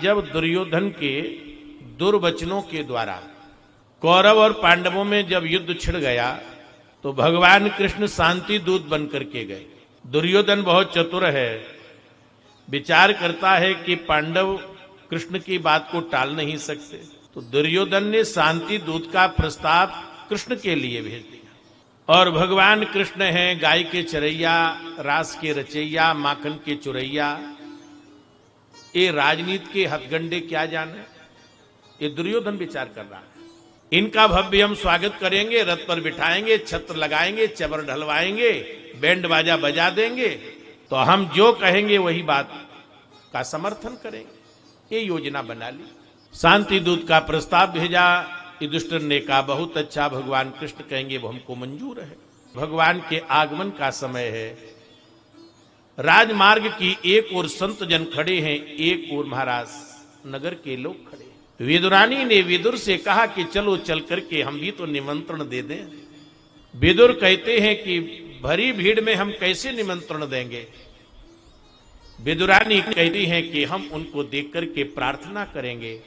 जब दुर्योधन के दुर्वचनों के द्वारा कौरव और पांडवों में जब युद्ध छिड़ गया तो भगवान कृष्ण शांति दूत बन करके गए। दुर्योधन बहुत चतुर है, विचार करता है कि पांडव कृष्ण की बात को टाल नहीं सकते, तो दुर्योधन ने शांति दूत का प्रस्ताव कृष्ण के लिए भेज दिया। और भगवान कृष्ण हैं गाय के चरैया, रास के रचैया, माखन के चुरैया, ये राजनीति के हथगंडे क्या जाने, ये दुर्योधन विचार कर रहा है। इनका भव्य हम स्वागत करेंगे, रथ पर बिठाएंगे, छत्र लगाएंगे, चबर ढलवाएंगे, बैंड बाजा बजा देंगे, तो हम जो कहेंगे वही बात का समर्थन करेंगे। ये योजना बना ली। शांति दूत का प्रस्ताव भेजा। युधिष्ठिर ने कहा बहुत अच्छा, भगवान कृष्ण कहेंगे वो हमको मंजूर है। भगवान के आगमन का समय है। राजमार्ग की एक ओर संत जन खड़े हैं, एक ओर महाराज नगर के लोग खड़े हैं। विदुरानी ने विदुर से कहा कि चलो चल करके हम भी तो निमंत्रण दे दें। विदुर कहते हैं कि भरी भीड़ में हम कैसे निमंत्रण देंगे। विदुरानी कहती हैं कि हम उनको देख करके प्रार्थना करेंगे,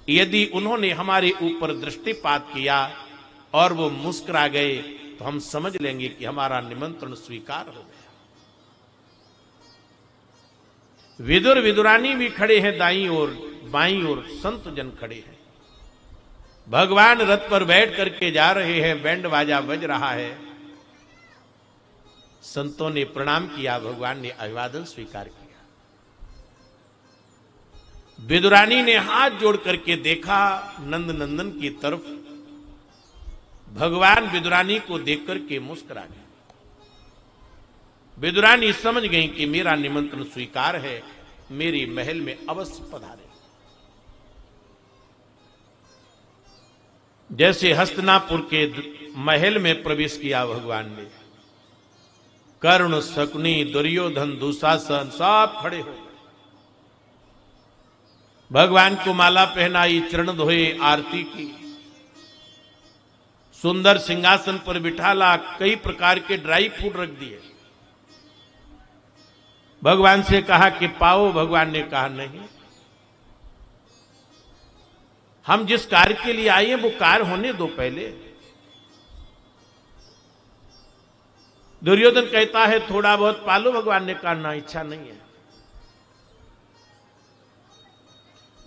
यदि उन्होंने हमारे ऊपर दृष्टिपात किया और वो मुस्कुरा गए तो हम समझ लेंगे कि हमारा निमंत्रण स्वीकार हो गया। विदुर विदुरानी भी खड़े हैं दाईं ओर, बाईं ओर संत जन खड़े हैं। भगवान रथ पर बैठ करके जा रहे हैं, बैंड बाजा बज रहा है। संतों ने प्रणाम किया, भगवान ने अभिवादन स्वीकार किया। विदुरानी ने हाथ जोड़ करके देखा नंद नंदन की तरफ। भगवान विदुरानी को देख करके मुस्कुरा गए। विदुरानी समझ गई कि मेरा निमंत्रण स्वीकार है, मेरे महल में अवश्य पधारे। जैसे हस्तिनापुर के महल में प्रवेश किया भगवान ने, कर्ण, शकुनी, दुर्योधन, दुशासन सब खड़े हो गए। भगवान को माला पहनाई, चरण धोए, आरती की, सुंदर सिंहासन पर बिठाला, कई प्रकार के ड्राई फ्रूट रख दिए। भगवान से कहा कि पाओ। भगवान ने कहा नहीं, हम जिस कार्य के लिए आए हैं वो कार्य होने दो पहले। दुर्योधन कहता है थोड़ा बहुत पालो। भगवान ने कहा ना, इच्छा नहीं है।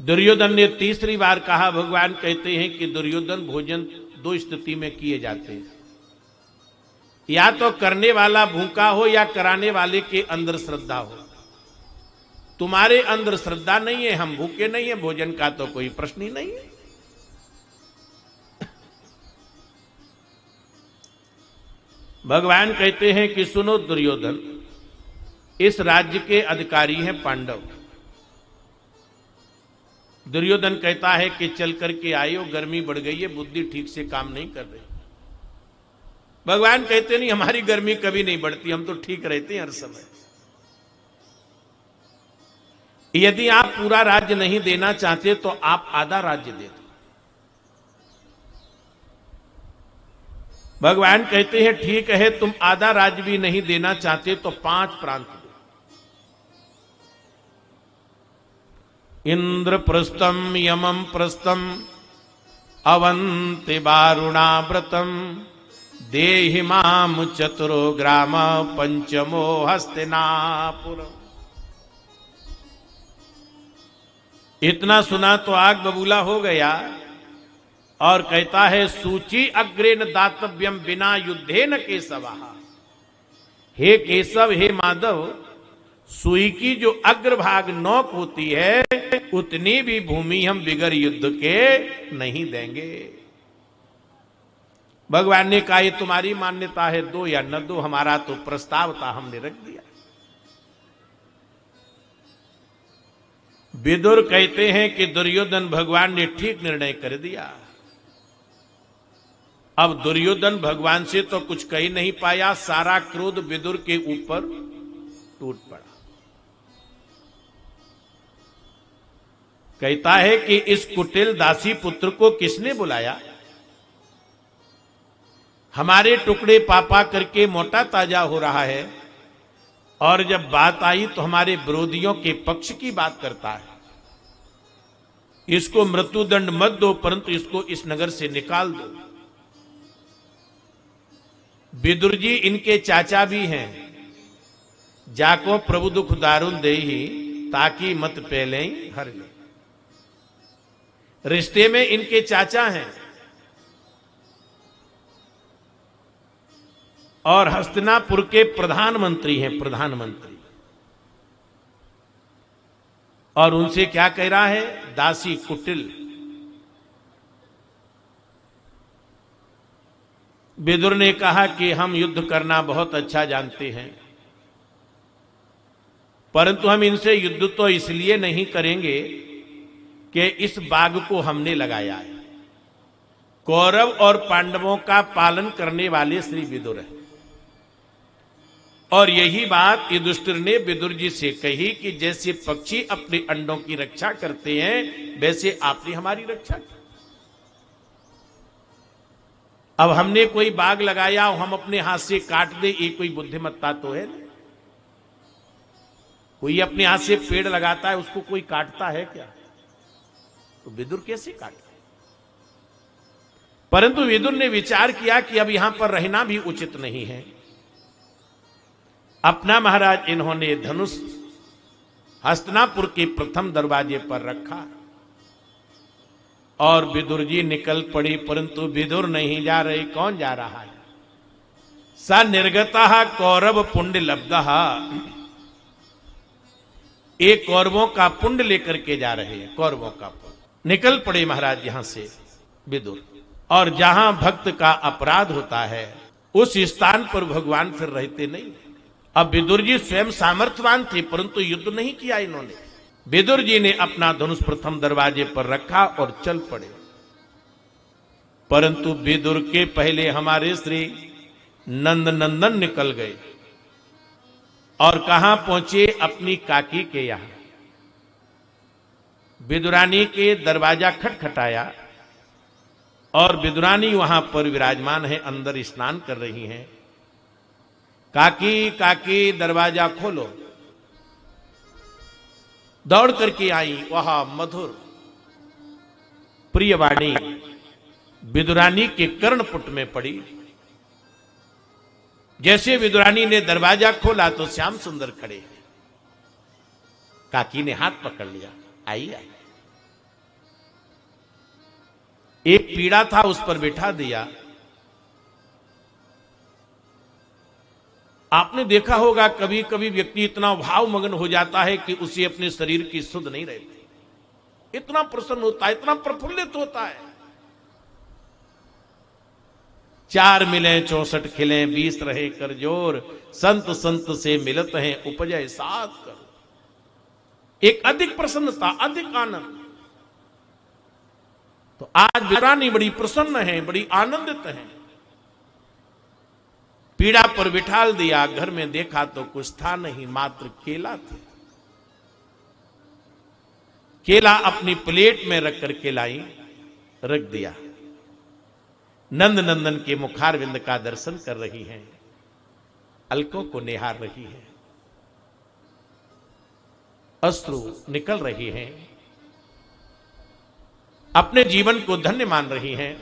दुर्योधन ने तीसरी बार कहा। भगवान कहते हैं कि दुर्योधन भोजन दो स्थिति में किए जाते हैं, या तो करने वाला भूखा हो या कराने वाले के अंदर श्रद्धा हो। तुम्हारे अंदर श्रद्धा नहीं है, हम भूखे नहीं है, भोजन का तो कोई प्रश्न ही नहीं है। भगवान कहते हैं कि सुनो दुर्योधन, इस राज्य के अधिकारी हैं पांडव। दुर्योधन कहता है कि चल करके आए हो, गर्मी बढ़ गई है, बुद्धि ठीक से काम नहीं कर रही। भगवान कहते नहीं, हमारी गर्मी कभी नहीं बढ़ती, हम तो ठीक रहते हैं हर समय। यदि आप पूरा राज्य नहीं देना चाहते तो आप आधा राज्य दे दो। भगवान कहते हैं ठीक है, तुम आधा राज्य भी नहीं देना चाहते तो 5 प्रांत दो। इंद्रप्रस्थम, यमम प्रस्थम, अवंति वारुणाव्रतम, देहि माम चतुरो ग्राम, पंचमो हस्तिनापुर। इतना सुना तो आग बबूला हो गया और कहता है सूची अग्रे न दातव्यम बिना युद्धे न केशवा। हे केशव, हे माधव, सुई की जो अग्रभाग नोक होती है उतनी भी भूमि हम बिगर युद्ध के नहीं देंगे। भगवान ने कहा ये तुम्हारी मान्यता है, दो या न दो, हमारा तो प्रस्ताव था, हमने रख दिया। विदुर कहते हैं कि दुर्योधन, भगवान ने ठीक निर्णय कर दिया। अब दुर्योधन भगवान से तो कुछ कह ही नहीं पाया, सारा क्रोध विदुर के ऊपर टूट पड़ा। कहता है कि इस कुटिल दासी पुत्र को किसने बुलाया? हमारे टुकड़े पापा करके मोटा ताजा हो रहा है, और जब बात आई तो हमारे विरोधियों के पक्ष की बात करता है। इसको मृत्युदंड मत दो, परंतु इसको इस नगर से निकाल दो। विदुर जी इनके चाचा भी हैं। जाको प्रभु दुख दारुण देहि, ताकि मत पहले हर ले। रिश्ते में इनके चाचा हैं और हस्तिनापुर के प्रधानमंत्री हैं, प्रधानमंत्री। और उनसे क्या कह रहा है? दासी कुटिल। विदुर ने कहा कि हम युद्ध करना बहुत अच्छा जानते हैं, परंतु हम इनसे युद्ध तो इसलिए नहीं करेंगे कि इस बाग को हमने लगाया है। कौरव और पांडवों का पालन करने वाले श्री विदुर हैं। और यही बात युधिष्ठिर ने विदुर जी से कही कि जैसे पक्षी अपने अंडों की रक्षा करते हैं, वैसे आपने हमारी रक्षा की। अब हमने कोई बाग लगाया, हम अपने हाथ से काट दे, ये कोई बुद्धिमत्ता तो है नहीं। कोई अपने हाथ से पेड़ लगाता है, उसको कोई काटता है क्या? तो विदुर कैसे काटे? परंतु विदुर ने विचार किया कि अब यहां पर रहना भी उचित नहीं है। अपना महाराज इन्होंने धनुष हस्तिनापुर के प्रथम दरवाजे पर रखा और विदुर जी निकल पड़ी, परंतु विदुर नहीं जा रहे। कौन जा रहा है? स निर्गता कौरव पुण्य लब्धा। एक कौरवों का पुण्य लेकर के जा रहे हैं, कौरवों का पुण्य। निकल पड़े महाराज यहां से विदुर। और जहां भक्त का अपराध होता है उस स्थान पर भगवान फिर रहते नहीं। अब विदुर जी स्वयं सामर्थ्यवान थे, परंतु युद्ध नहीं किया इन्होंने। विदुर जी ने अपना धनुष प्रथम दरवाजे पर रखा और चल पड़े। परंतु विदुर के पहले हमारे श्री नंद नंदन निकल गए और कहां पहुंचे? अपनी काकी के यहां। विदुरानी के दरवाजा खटखटाया और विदुरानी वहां पर विराजमान है, अंदर स्नान कर रही हैं। काकी काकी दरवाजा खोलो। दौड़ करके आई, वहां मधुर प्रियवाणी विदुरानी के कर्णपुट में पड़ी। जैसे विदुरानी ने दरवाजा खोला तो श्याम सुंदर खड़े। काकी ने हाथ पकड़ लिया, आई आई। एक पीड़ा था उस पर बिठा दिया। आपने देखा होगा कभी कभी व्यक्ति इतना भावमग्न हो जाता है कि उसे अपने शरीर की सुध नहीं रहती। इतना प्रसन्न होता है, इतना प्रफुल्लित होता है। 4 मिले 64 खिले 20 रहे कर जोर, संत संत से मिलत हैं उपजय 7 कर। एक अधिक प्रसन्नता, अधिक आनंद। तो आज विदुरानी बड़ी प्रसन्न है, बड़ी आनंदित है। पीड़ा पर बिठाल दिया। घर में देखा तो कुछ था नहीं, मात्र केला थे। केला अपनी प्लेट में रख करके लाई, रख दिया। नंद नंदन के मुखारविंद का दर्शन कर रही हैं, अलकों को निहार रही हैं, अश्रु निकल रही हैं, अपने जीवन को धन्य मान रही हैं।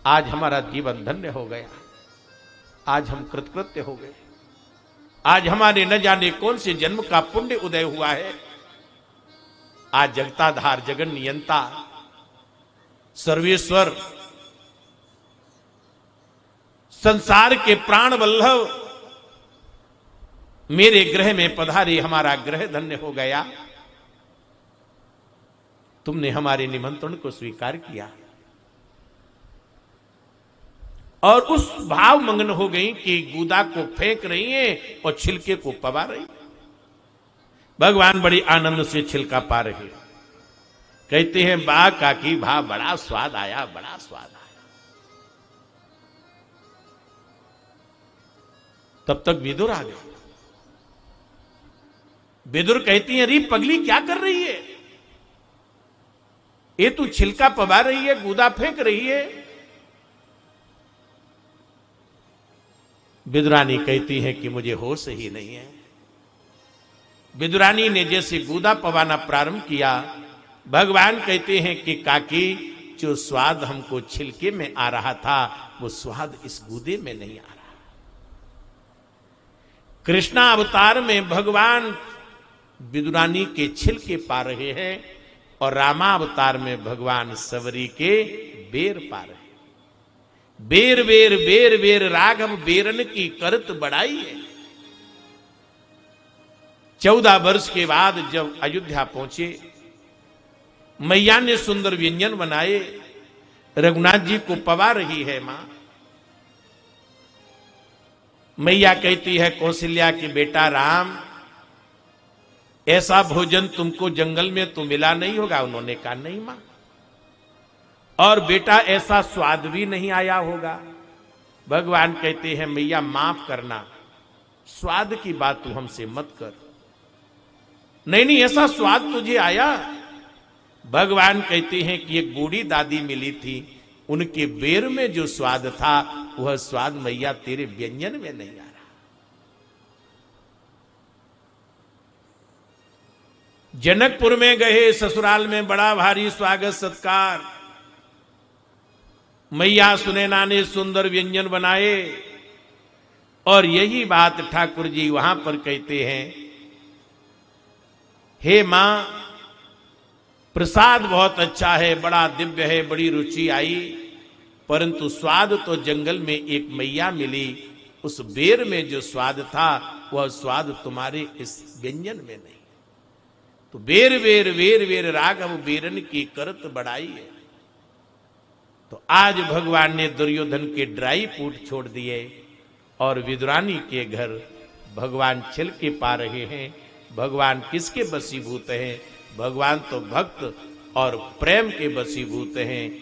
आज हमारा जीवन धन्य हो गया, आज हम कृतकृत्य हो गए। आज हमारे न जाने कौन से जन्म का पुण्य उदय हुआ है। आज जगताधार, जगन नियंता, सर्वेश्वर, संसार के प्राण वल्लभ मेरे ग्रह में पधारे। हमारा ग्रह धन्य हो गया। तुमने हमारे निमंत्रण को स्वीकार किया और उस भाव मग्न हो गई कि गूदा को फेंक रही हैं और छिलके को पवा रही। भगवान बड़ी आनंद से छिलका पा रहे। कहते हैं बा काकी भा, बड़ा स्वाद आया, बड़ा स्वाद आया। तब तक विदुर आ गए। विदुर कहती है, अरे पगली क्या कर रही है? ये तू छिलका पवा रही है, गूदा फेंक रही है। विदुरानी कहती है कि मुझे होश ही नहीं है। विदुरानी ने जैसे गूदा पवाना प्रारंभ किया, भगवान कहते हैं कि काकी, जो स्वाद हमको छिलके में आ रहा था वो स्वाद इस गूदे में नहीं आ रहा। कृष्णा अवतार में भगवान विदुरानी के छिलके पा रहे हैं और रामा अवतार में भगवान सबरी के बेर पा रहे हैं। बेर बेर बेर बेर राघव बेरन की करत बढ़ाई है। 14 वर्ष के बाद जब अयोध्या पहुंचे, मैया ने सुंदर व्यंजन बनाए, रघुनाथ जी को पवा रही है मां। मैया कहती है कौशल्या की बेटा राम, ऐसा भोजन तुमको जंगल में तो मिला नहीं होगा। उन्होंने कहा नहीं मां, और बेटा ऐसा स्वाद भी नहीं आया होगा। भगवान कहते हैं मैया माफ करना, स्वाद की बात तू हमसे मत कर। नहीं नहीं, ऐसा स्वाद तुझे आया। भगवान कहते हैं कि एक बूढ़ी दादी मिली थी, उनके बेर में जो स्वाद था वह स्वाद मैया तेरे व्यंजन में नहीं आ रहा। जनकपुर में गए, ससुराल में बड़ा भारी स्वागत सत्कार। मैया सुनैना ने सुंदर व्यंजन बनाए और यही बात ठाकुर जी वहां पर कहते हैं, हे मां, प्रसाद बहुत अच्छा है, बड़ा दिव्य है, बड़ी रुचि आई, परंतु स्वाद तो जंगल में एक मैया मिली, उस बेर में जो स्वाद था वह स्वाद तुम्हारे इस व्यंजन में नहीं। तो बेर बेर बेर बेर राघव बेरन की करत बढ़ाई है। तो आज भगवान ने दुर्योधन के ड्राई फ्रूट छोड़ दिए और विदुरानी के घर भगवान छिलके पा रहे हैं। भगवान किसके वशीभूत हैं? भगवान तो भक्त और प्रेम के वशीभूत हैं।